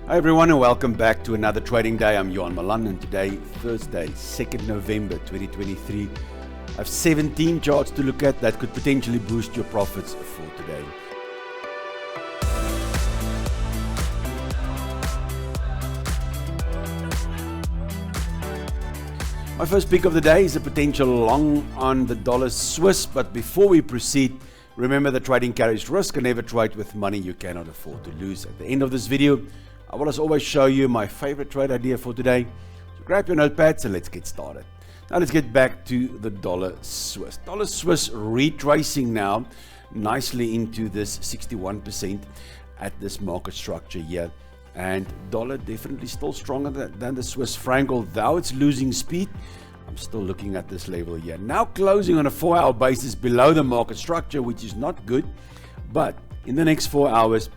Hi everyone and welcome back to another trading day. I'm Johan Malan and today, Thursday, 2nd November 2023. I have 17 charts to look at that could potentially boost your profits for today. My first pick of the day is a potential long on the dollar Swiss, but before we proceed, remember that trading carries risk and never trade with money you cannot afford to lose. At the end of this video, I will as always show you my favorite trade idea for today. So grab your notepads and let's get started. Now let's get back to the dollar Swiss. Dollar Swiss retracing now nicely into this 61% at this market structure here. And dollar definitely still stronger than the Swiss franc, although it's losing speed. I'm still looking at this level here. Now closing on a 4-hour basis below the market structure, which is not good. But in the next 4 hours,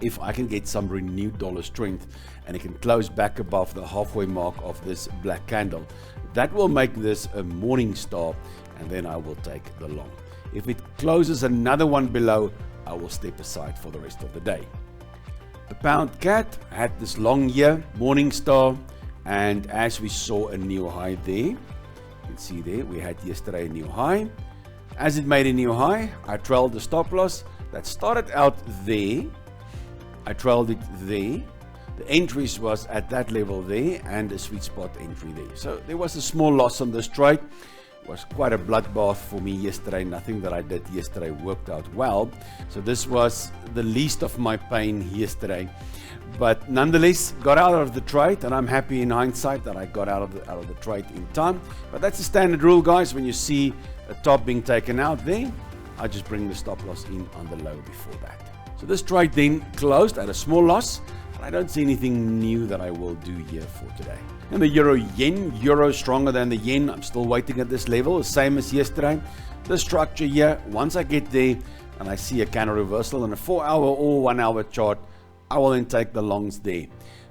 if I can get some renewed dollar strength and it can close back above the halfway mark of this black candle, that will make this a morning star, and then I will take the long. If it closes another one below, I will step aside for the rest of the day. The pound cat had this long here, morning star, and as we saw a new high there, you can see there we had yesterday a new high. As it made a new high, I trailed the stop loss that started out there. I trailed it there. The entries was at that level there and a sweet spot entry there. So there was a small loss on this trade. It was quite a bloodbath for me yesterday. Nothing that I did yesterday worked out well. So this was the least of my pain yesterday. But nonetheless, got out of the trade, and I'm happy in hindsight that I got out of the trade in time. But that's the standard rule, guys. When you see a top being taken out there, I just bring the stop loss in on the low before that. So this trade then closed at a small loss, and I don't see anything new that I will do here for today. And the euro-yen, euro stronger than the yen. I'm still waiting at this level, the same as yesterday. The structure here, once I get there and I see a candle reversal on a 4-hour or 1-hour chart, I will then take the longs there.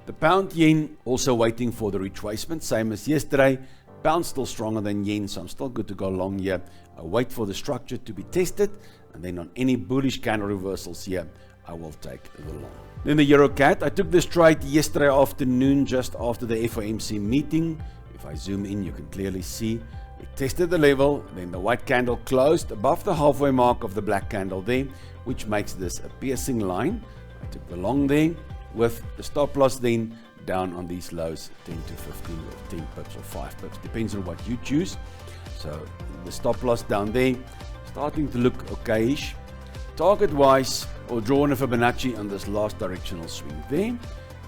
The pound yen also waiting for the retracement, same as yesterday. Pound still stronger than yen, so I'm still good to go long here. I wait for the structure to be tested, and then on any bullish candle reversals here, I will take the long. Then the euro cat, I took this trade yesterday afternoon just after the FOMC meeting. If I zoom in, you can clearly see it tested the level, then the white candle closed above the halfway mark of the black candle there, which makes this a piercing line. I took the long there with the stop loss then down on these lows, 10 to 15 or 10 pips or 5 pips, depends on what you choose. So the stop loss down there, starting to look okayish. Target wise, or drawing a Fibonacci on this last directional swing there,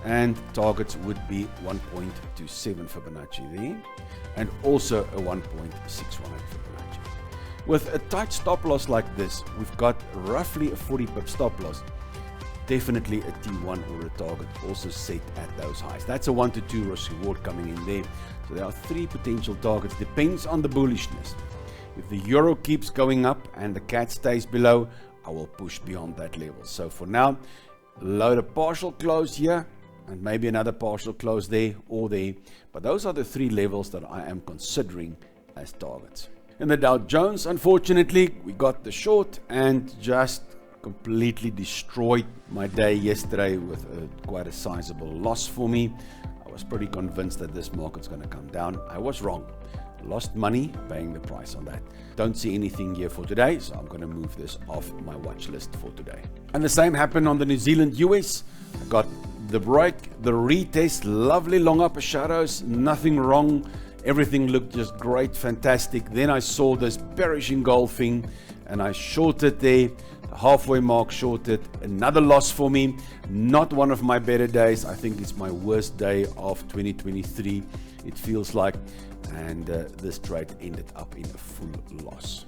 and targets would be 1.27 Fibonacci there, and also a 1.618 Fibonacci. With a tight stop loss like this, we've got roughly a 40 pip stop loss. Definitely a T1 or a target also set at those highs. That's a 1 to 2 risk reward coming in there. So there are 3 potential targets, depends on the bullishness. If the euro keeps going up and the cat stays below, I will push beyond that level. So for now, load a partial close here and maybe another partial close there or there. But those are the 3 levels that I am considering as targets. In the Dow Jones, unfortunately, we got the short and just completely destroyed my day yesterday with quite a sizable loss for me. I was pretty convinced that this market's going to come down. I was wrong. Lost money paying the price on that. Don't see anything here for today, so I'm going to move this off my watch list for today. And the same happened on the New Zealand US. I got the break, the retest, lovely long upper shadows, nothing wrong. Everything looked just great, fantastic. Then I saw this bearish engulfing and I shorted there. The halfway mark shorted, another loss for me. Not one of my better days. I think it's my worst day of 2023. It feels like, and this trade ended up in a full loss.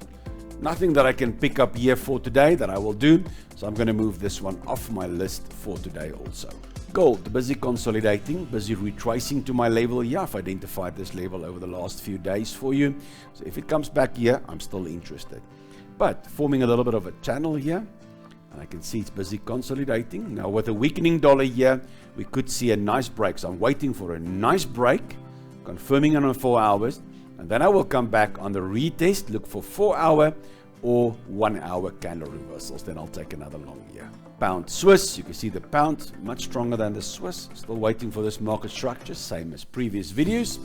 Nothing that I can pick up here for today that I will do, so I'm going to move this one off my list for today also. Gold, busy consolidating, busy retracing to my level here. I've identified this level over the last few days for you, so if it comes back here, I'm still interested. But forming a little bit of a channel here, and I can see it's busy consolidating. Now with a weakening dollar here, we could see a nice break, so I'm waiting for a nice break, confirming it on 4 hours, and then I will come back on the retest, look for 4-hour or 1-hour candle reversals. Then I'll take another long here. Pound Swiss, you can see the pound much stronger than the Swiss. Still waiting for this market structure, same as previous videos.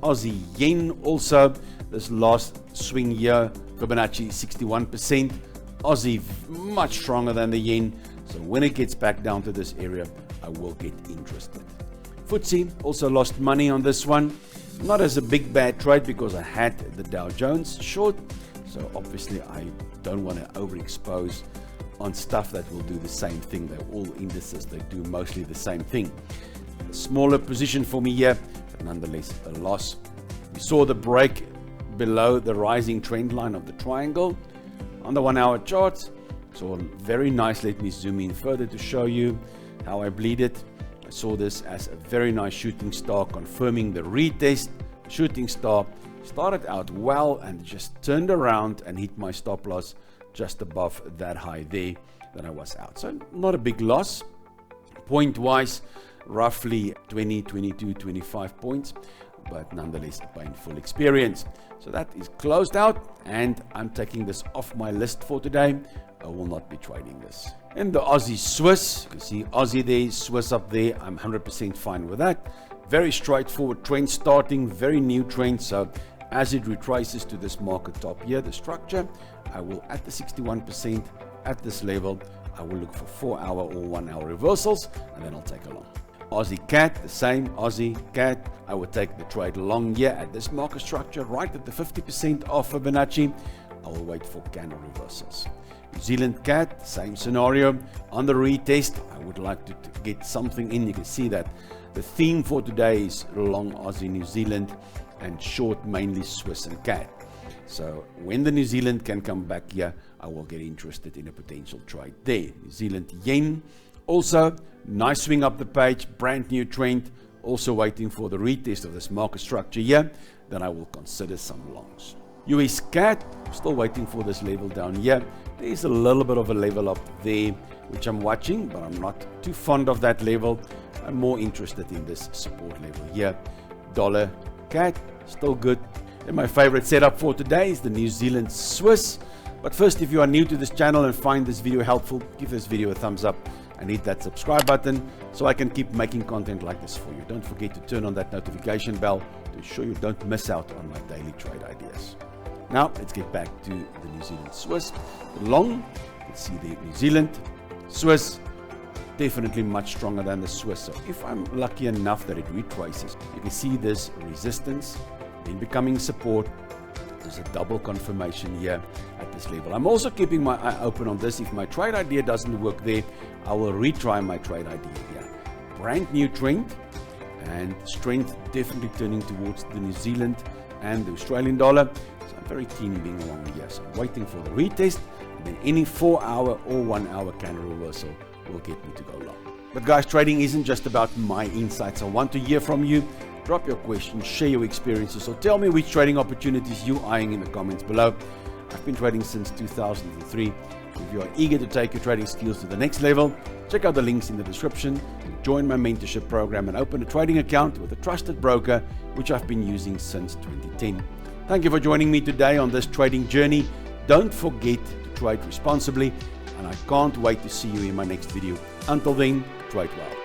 Aussie yen also, this last swing here, Fibonacci 61%. Aussie much stronger than the yen, so when it gets back down to this area, I will get interested. FTSE also lost money on this one. Not as a big bad trade because I had the Dow Jones short, so obviously I don't want to overexpose on stuff that will do the same thing. They're all indices, they do mostly the same thing. A smaller position for me here, but nonetheless a loss. We saw the break below the rising trend line of the triangle on the 1 hour chart. So very nice. Let me zoom in further to show you how I bleed it. I saw this as a very nice shooting star, confirming the retest. Shooting star started out well and just turned around and hit my stop loss just above that high there that I was out. So not a big loss. Point wise, roughly 20, 22, 25 points, but nonetheless a painful experience. So that is closed out and I'm taking this off my list for today. I will not be trading this. And the Aussie Swiss, you can see Aussie there, Swiss up there. I'm 100% fine with that. Very straightforward trend starting, very new trend. So as it retraces to this market top here, the structure, I will at the 61% at this level, I will look for 4 hour or 1 hour reversals and then I'll take a long. Aussie CAT, the same Aussie CAT. I would take the trade long here at this market structure, right at the 50% of Fibonacci. I will wait for candle reversals. New Zealand CAT, same scenario. On the retest, I would like to get something in. You can see that the theme for today is long Aussie New Zealand and short mainly Swiss and CAT. So when the New Zealand can come back here, I will get interested in a potential trade there. New Zealand yen, also nice swing up the page, brand new trend. Also waiting for the retest of this market structure here. Then I will consider some longs. US CAT, still waiting for this level down here. There is a little bit of a level up there, which I'm watching, but I'm not too fond of that level. I'm more interested in this support level here. Dollar CAT, still good. And my favorite setup for today is the New Zealand Swiss. But first, if you are new to this channel and find this video helpful, give this video a thumbs up and hit that subscribe button so I can keep making content like this for you. Don't forget to turn on that notification bell to ensure you don't miss out on my daily trade ideas. Now, let's get back to the New Zealand Swiss. The long, let's see the New Zealand Swiss, definitely much stronger than the Swiss. So if I'm lucky enough that it retraces, you can see this resistance then becoming support. There's a double confirmation here at this level. I'm also keeping my eye open on this. If my trade idea doesn't work there, I will retry my trade idea here. Brand new trend and strength definitely turning towards the New Zealand and the Australian dollar. So I'm very keen being along here. So I'm waiting for the retest and then any 4 hour or 1 hour candle reversal will get me to go long. But guys, trading isn't just about my insights. I want to hear from you. Drop your questions, share your experiences, or tell me which trading opportunities you're eyeing in the comments below. I've been trading since 2003. If you are eager to take your trading skills to the next level, check out the links in the description and join my mentorship program and open a trading account with a trusted broker, which I've been using since 2010. Thank you for joining me today on this trading journey. Don't forget to trade responsibly, and I can't wait to see you in my next video. Until then, trade well.